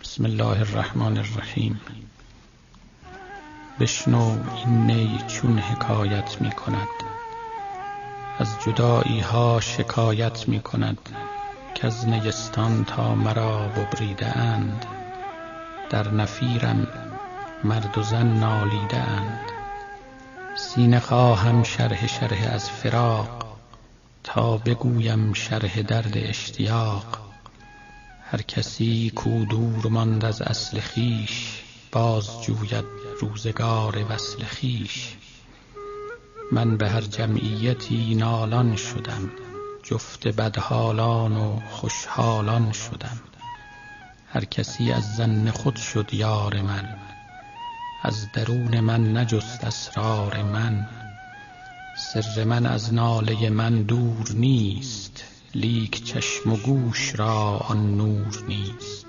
بسم الله الرحمن الرحیم. بشنو این نی چون حکایت می کند، از جدایی ها شکایت می کند، که از نیستان تا مرا ببریده اند، در نفیرم مرد و زن نالیده اند. سینه خواهم شرح از فراق، تا بگویم شرح درد اشتیاق. هر کسی کو دور ماند از اصل خویش، باز جوید روزگار وصل خویش. من به هر جمعیتی نالان شدم، جفت بدحالان و خوشحالان شدم. هر کسی از ظن خود شد یار من، از درون من نجست اسرار من. سر من از ناله من دور نیست، لیک چشم و گوش را آن نور نیست.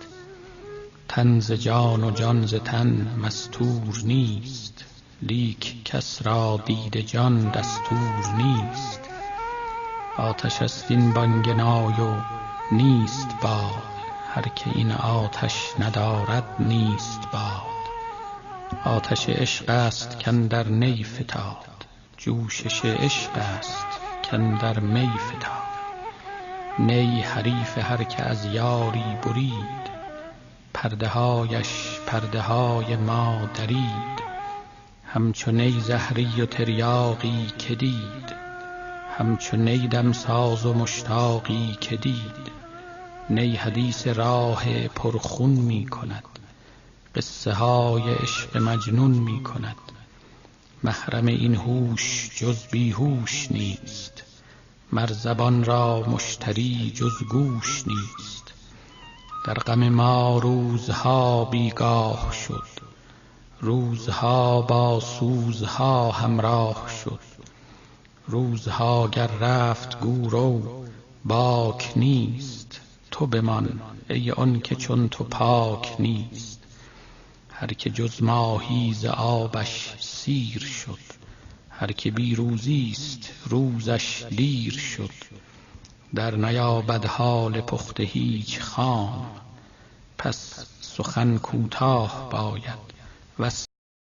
تن ز جان و جان ز تن مستور نیست، لیک کس را دید جان دستور نیست. آتش است این بانگنای و نیست باد، هر که این آتش ندارد نیست باد. آتش عشق است کاندر نی فتاد، جوشش عشق است کاندر می فتاد. نی حریف هر که از یاری برید، پرده هایش پرده های ما درید. همچو نی زهری و تریاقی که دید، همچو نی دمساز و مشتاقی که دید. نی حدیث راه پرخون می کند، قصه های عشق مجنون می کند. محرم این هوش جز بیهوش نیست، مر زبان را مشتری جز گوش نیست. در غم ما روزها بیگاه شد، روزها با سوزها همراه شد. روزها گر رفت گو رو باک نیست، تو بمان ای آن که چون تو پاک نیست. هر که جز ماهی ز آبش سیر شد، هر که بی روزیست روزش دیر شد. در نیابد حال پخته هیچ خام، پس سخن کوتاه باید